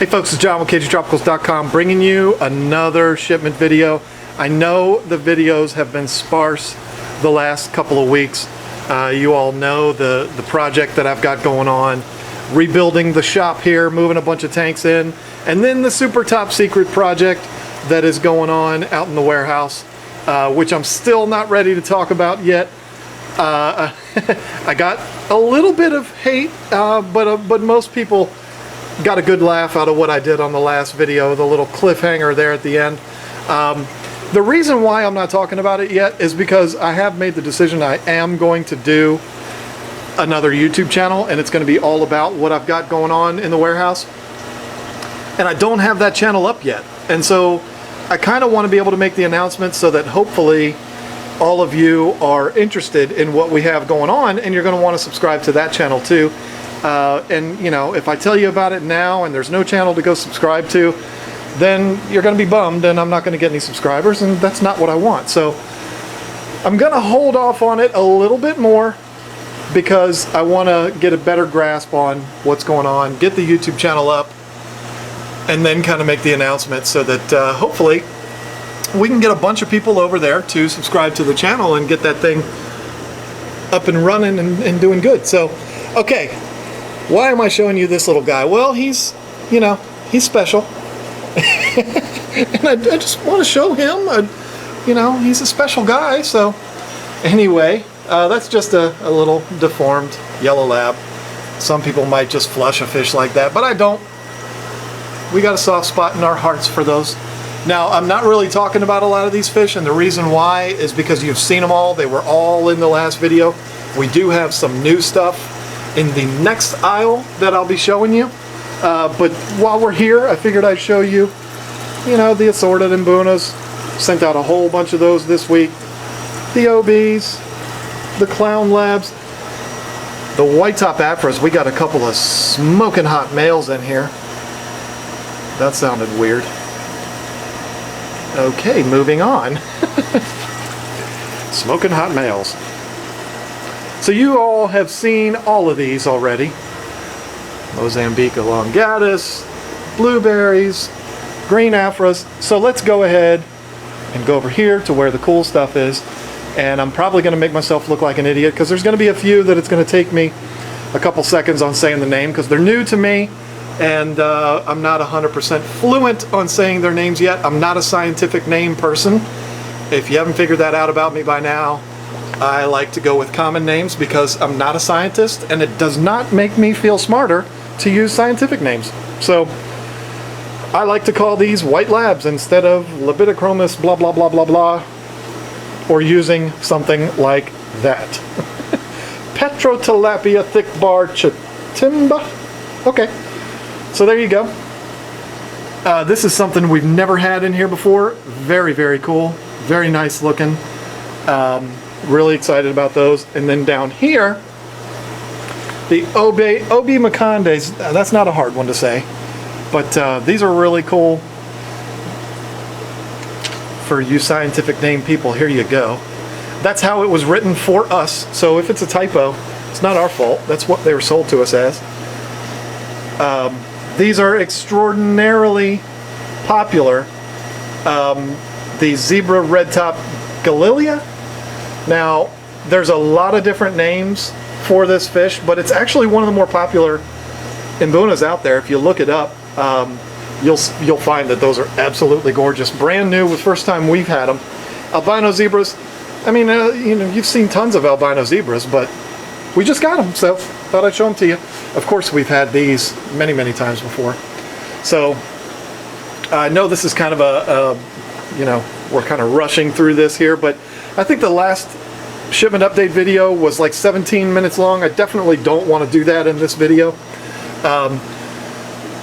Hey folks, it's John with KGTropicals.com bringing you another shipment video. I know the videos have been sparse the last couple of weeks. You all know the project that I've got going on, rebuilding the shop here, moving a bunch of tanks in, and then the super top secret project that is going on out in the warehouse, which I'm still not ready to talk about yet. I got a little bit of hate, but most people got a good laugh out of what I did on the last video, the little cliffhanger there at the end. The reason why I'm not talking about it yet is because I have made the decision I am going to do another YouTube channel, and it's going to be all about what I've got going on in the warehouse. And I don't have that channel up yet. And so I kind of want to be able to make the announcement so that hopefully all of you are interested in what we have going on, and you're going to want to subscribe to that channel too. And you know, if I tell you about it now and there's no channel to go subscribe to, then you're going to be bummed and I'm not going to get any subscribers, and that's not what I want. So I'm going to hold off on it a little bit more because I want to get a better grasp on what's going on, get the YouTube channel up, and then kind of make the announcement so that hopefully we can get a bunch of people over there to subscribe to the channel and get that thing up and running and doing good. So, okay. Why am I showing you this little guy? Well, he's, you know, he's special. And I just want to show him, you know, he's a special guy. So anyway, that's just a little deformed yellow lab. Some people might just flush a fish like that, but I don't. We got a soft spot in our hearts for those. Now, I'm not really talking about a lot of these fish, and the reason why is because you've seen them all. They were all in the last video. We do have some new stuff in the next aisle that I'll be showing you, but while we're here, I figured I'd show you, you know, the assorted Mbunas. Sent out a whole bunch of those this week. The OBs, the clown labs, the white top afras. We got a couple of smoking hot males in here. That sounded weird. Okay, moving on. Smoking hot males. So you all have seen all of these already. Mozambique elongatus, blueberries, green afras. So let's go ahead and go over here to where the cool stuff is. And I'm probably going to make myself look like an idiot because there's going to be a few that it's going to take me a couple seconds on saying the name because they're new to me, and I'm not 100% fluent on saying their names yet. I'm not a scientific name person. If you haven't figured that out about me by now, I like to go with common names because I'm not a scientist, and it does not make me feel smarter to use scientific names. So I like to call these white labs instead of Libidinochromis blah blah blah blah blah, or using something like that. Petrotilapia thick bar chitimba. Okay, so there you go. This is something we've never had in here before. Very, very cool. Very nice looking. Really excited about those. And then down here, the OB Macondes. That's not a hard one to say, but these are really cool for you scientific name people. Here you go. That's how it was written for us. So if it's a typo, it's not our fault. That's what they were sold to us as. These are extraordinarily popular. The zebra red top Galilia. Now, there's a lot of different names for this fish, but it's actually one of the more popular Mbunas out there. If you look it up, you'll find that those are absolutely gorgeous. Brand new, the first time we've had them. Albino zebras. I mean, you know, you've seen tons of albino zebras, but we just got them, so thought I'd show them to you. Of course, we've had these many, many times before. So I know this is kind of you know, we're kind of rushing through this here, but I think the last shipment update video was like 17 minutes long. I definitely don't want to do that in this video. The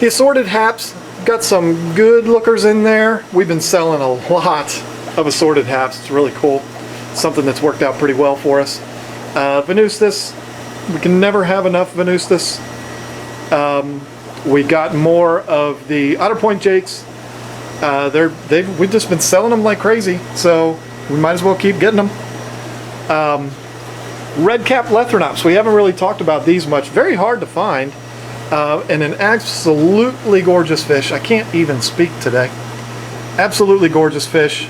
assorted haps, got some good lookers in there. We've been selling a lot of assorted haps. It's really cool. Something that's worked out pretty well for us. Venustus, we can never have enough Venustus. We got more of the Otter Point Jakes. We've just been selling them like crazy, so we might as well keep getting them. Red cap Lethrinops, we haven't really talked about these much. Very hard to find. and an absolutely gorgeous fish. I can't even speak today. Absolutely gorgeous fish.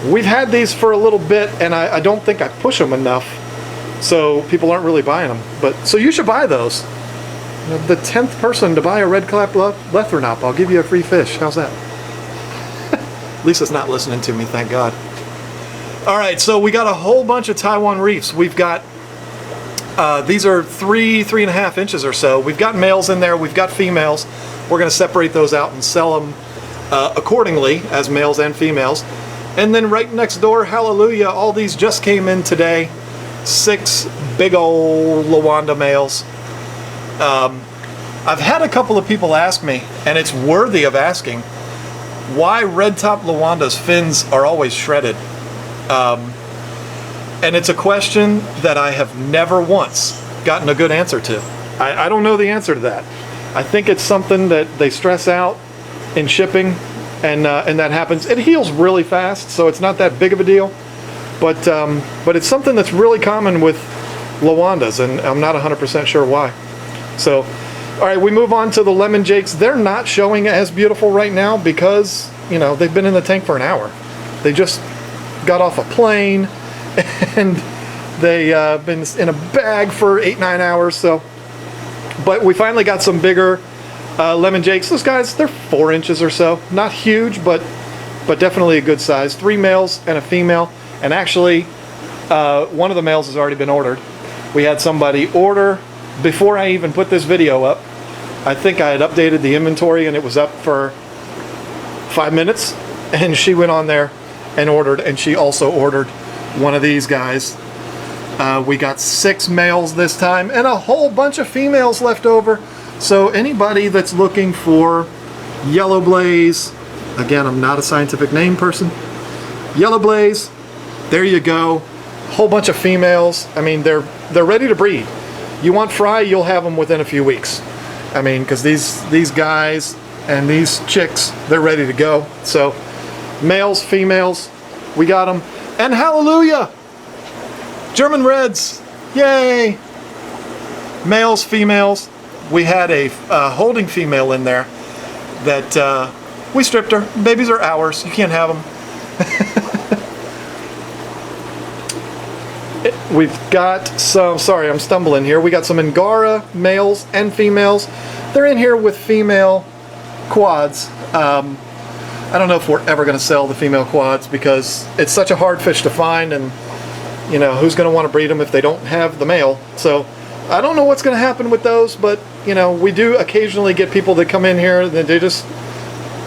We've had these for a little bit, and I don't think I push them enough, so people aren't really buying them. But so you should buy those. The 10th person to buy a red clap lethernop, I'll give you a free fish. How's that? Lisa's not listening to me, thank God. All right, so we got a whole bunch of Taiwan reefs. We've got, these are 3.5 inches or so. We've got males in there, we've got females. We're gonna separate those out and sell them accordingly as males and females. And then right next door, hallelujah, all these just came in today. 6 big old Lawanda males. I've had a couple of people ask me, and it's worthy of asking, why red-top Lawanda's fins are always shredded. And it's a question that I have never once gotten a good answer to. I don't know the answer to that. I think it's something that they stress out in shipping, and that happens. It heals really fast, so it's not that big of a deal. But it's something that's really common with Lawandas, and I'm not 100% sure why. So, all right, we move on to the lemon jakes. They're not showing as beautiful right now because, you know, they've been in the tank for an hour. They just got off a plane, and they been in a bag for 8-9 hours. So, but we finally got some bigger lemon jakes. Those guys, they're 4 inches or so. Not huge, but definitely a good size. 3 males and a female. And actually, one of the males has already been ordered. We had somebody order before I even put this video up. I think I had updated the inventory and it was up for 5 minutes, and she went on there and ordered, and she also ordered one of these guys. We got 6 males this time and a whole bunch of females left over. So anybody that's looking for yellow blaze, again, I'm not a scientific name person, yellow blaze, there you go. Whole bunch of females. I mean, they're ready to breed. You want fry, you'll have them within a few weeks. I mean, because these guys and these chicks, they're ready to go. So males, females, we got them. And hallelujah, German reds, yay. Males, females. We had a holding female in there that we stripped her. Babies are ours, you can't have them. We've got some, sorry, I'm stumbling here. We got some Angara males and females. They're in here with female quads. I don't know if we're ever going to sell the female quads because it's such a hard fish to find, and you know, who's going to want to breed them if they don't have the male? So I don't know what's going to happen with those, but you know, we do occasionally get people that come in here that they just,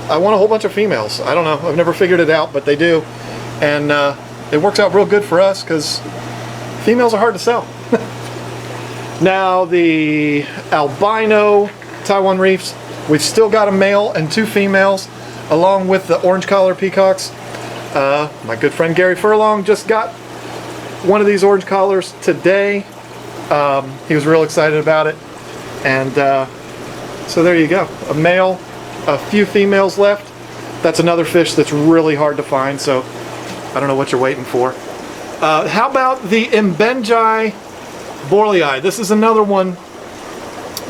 I want a whole bunch of females. I don't know, I've never figured it out, but they do. And it works out real good for us because females are hard to sell. Now the albino Taiwan reefs, we've still got a male and 2 females along with the orange collar peacocks. My good friend Gary Furlong just got one of these orange collars today. He was real excited about it. And so there you go. A male, a few females left. That's another fish that's really hard to find, so I don't know what you're waiting for. How about the Mbenjai Borlei? This is another one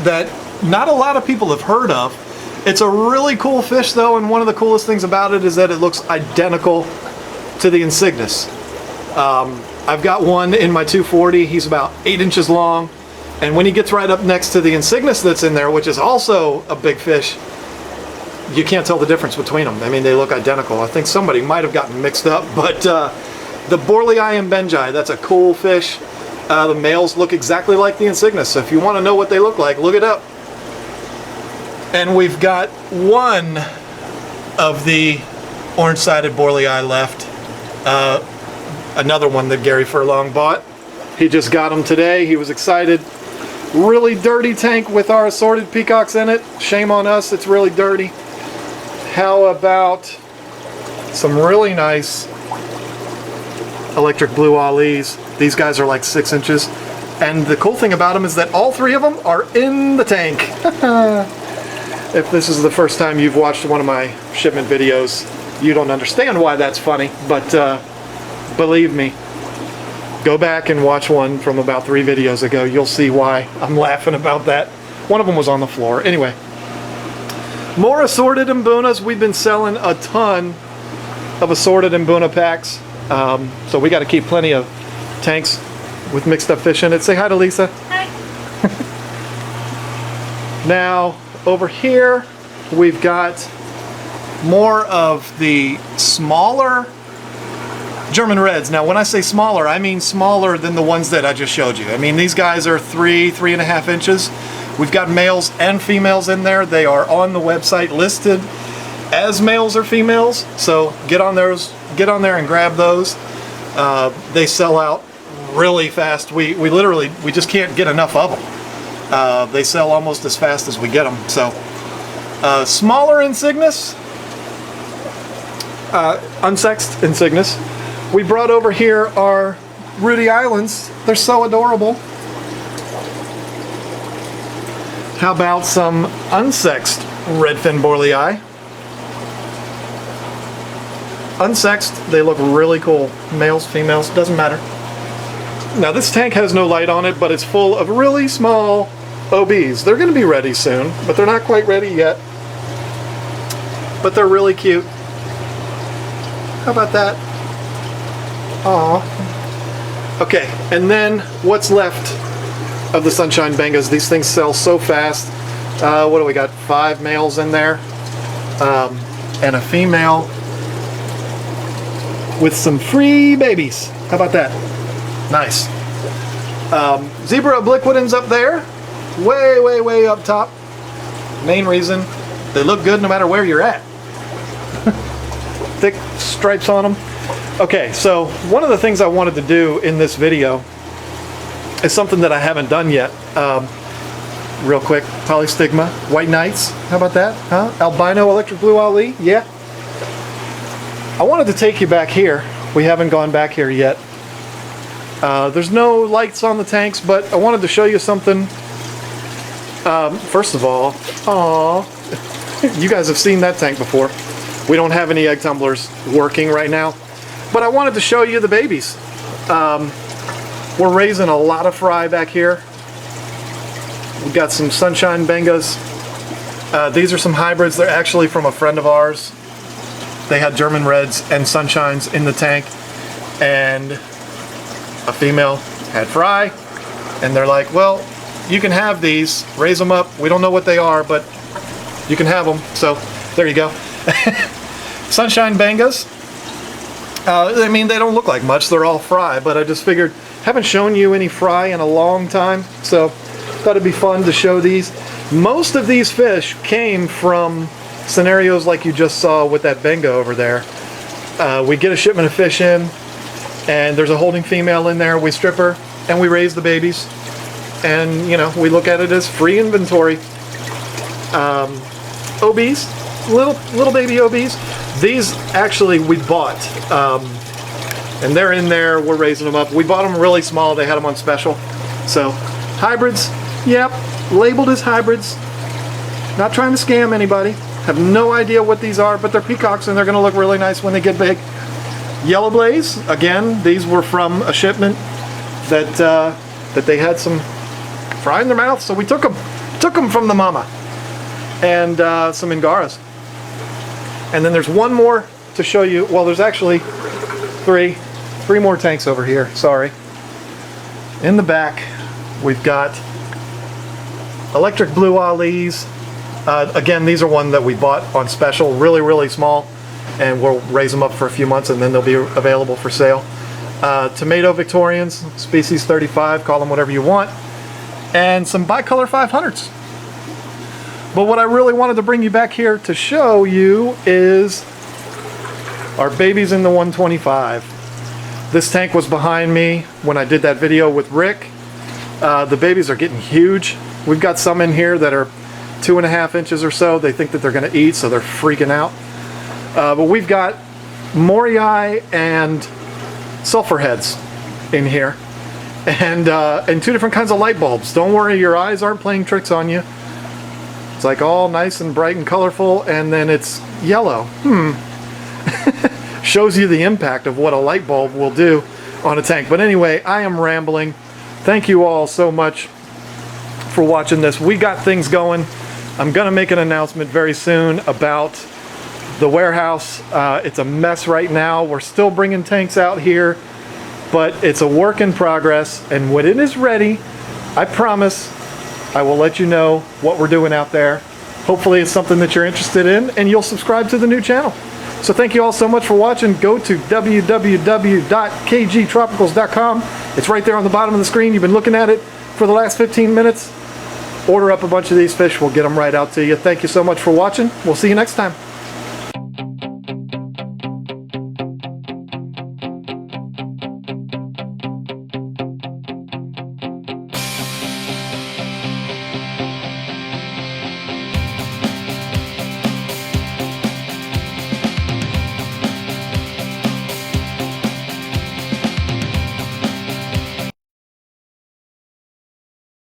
that not a lot of people have heard of. It's a really cool fish though, and one of the coolest things about it is that it looks identical to the Insignis. I've got one in my 240. He's about 8 inches long, and when he gets right up next to the Insignis that's in there, which is also a big fish, you can't tell the difference between them. I mean, they look identical. I think somebody might have gotten mixed up, but the Borlei Mbenjai, that's a cool fish. The males look exactly like the Insignis, so if you want to know what they look like, look it up. And we've got one of the orange-sided Borlei left. Another one that Gary Furlong bought. He just got them today. He was excited. Really dirty tank with our assorted peacocks in it. Shame on us, it's really dirty. How about some really nice electric blue Alis? These guys are like 6 inches. And the cool thing about them is that all 3 of them are in the tank. If this is the first time you've watched one of my shipment videos, you don't understand why that's funny, but believe me, go back and watch one from about 3 videos ago. You'll see why I'm laughing about that. One of them was on the floor. Anyway, more assorted Mbunas. We've been selling a ton of assorted Mbuna packs. So we got to keep plenty of tanks with mixed up fish in it. Say hi to Lisa. Hi. Now, over here, we've got more of the smaller German Reds. Now, when I say smaller, I mean smaller than the ones that I just showed you. I mean, these guys are 3.5 inches. We've got males and females in there. They are on the website listed as males or females. So get on there and grab those. They sell out really fast. We just can't get enough of them. They sell almost as fast as we get them. So smaller Insignis, unsexed Insignis. We brought over here our Rudy Islands. They're so adorable. How about some unsexed redfin borlei? Unsexed, they look really cool. Males, females, doesn't matter. Now this tank has no light on it, but it's full of really small OBs. They're going to be ready soon, but they're not quite ready yet. But they're really cute. How about that? Aww. Okay, and then what's left of the Sunshine Bengas? These things sell so fast. What do we got? 5 males in there, and a female with some free babies. How about that? Nice. Zebra obliquitans up there, way up top. Main reason, they look good no matter where you're at. Thick stripes on them. Okay, so one of the things I wanted to do in this video is something that I haven't done yet. Real quick, polystigma, white knights. How about that? Huh? Albino electric blue Ali? Yeah. I wanted to take you back here. We haven't gone back here yet. There's no lights on the tanks, but I wanted to show you something. First of all, you guys have seen that tank before. We don't have any egg tumblers working right now, but I wanted to show you the babies. We're raising a lot of fry back here. We've got some Sunshine Bengas. These are some hybrids. They're actually from a friend of ours. They had German Reds and Sunshines in the tank, and a female had fry, and they're like, well, you can have these, raise them up. We don't know what they are, but you can have them. So there you go. Sunshine Bengas. I mean, they don't look like much. They're all fry, but I just figured, haven't shown you any fry in a long time, so thought it'd be fun to show these. Most of these fish came from scenarios like you just saw with that Benga over there. We get a shipment of fish in, and there's a holding female in there. We strip her, and we raise the babies. And, you know, we look at it as free inventory. OBs, little baby OBs. These actually we bought, and they're in there. We're raising them up. We bought them really small. They had them on special. So hybrids, yep, labeled as hybrids. Not trying to scam anybody. Have no idea what these are, but they're peacocks, and they're going to look really nice when they get big. Yellow blaze, again, these were from a shipment that they had some fry in their mouth, so we took them from the mama. And some Angaras. And then there's one more to show you. Well, there's actually three more tanks over here. Sorry. In the back, we've got electric blue Alis. Again, these are one that we bought on special, really small, and we'll raise them up for a few months, and then they'll be available for sale. Tomato Victorians, species 35, call them whatever you want, and some bicolor 500s. But what I really wanted to bring you back here to show you is our babies in the 125. This tank was behind me when I did that video with Rick. The babies are getting huge. We've got some in here that are 2.5 inches or so. They think that they're going to eat, so they're freaking out. But we've got Morii and sulfur heads in here, and 2 different kinds of light bulbs. Don't worry, your eyes aren't playing tricks on you. It's like all nice and bright and colorful, and then it's yellow. Shows you the impact of what a light bulb will do on a tank. But anyway, I am rambling. Thank you all so much for watching this. We got things going. I'm gonna make an announcement very soon about the warehouse. It's a mess right now. We're still bringing tanks out here, but it's a work in progress. And when it is ready, I promise I will let you know what we're doing out there. Hopefully it's something that you're interested in and you'll subscribe to the new channel. So thank you all so much for watching. Go to www.kgtropicals.com. It's right there on the bottom of the screen. You've been looking at it for the last 15 minutes. Order up a bunch of these fish. We'll get them right out to you. Thank you so much for watching. We'll see you next time.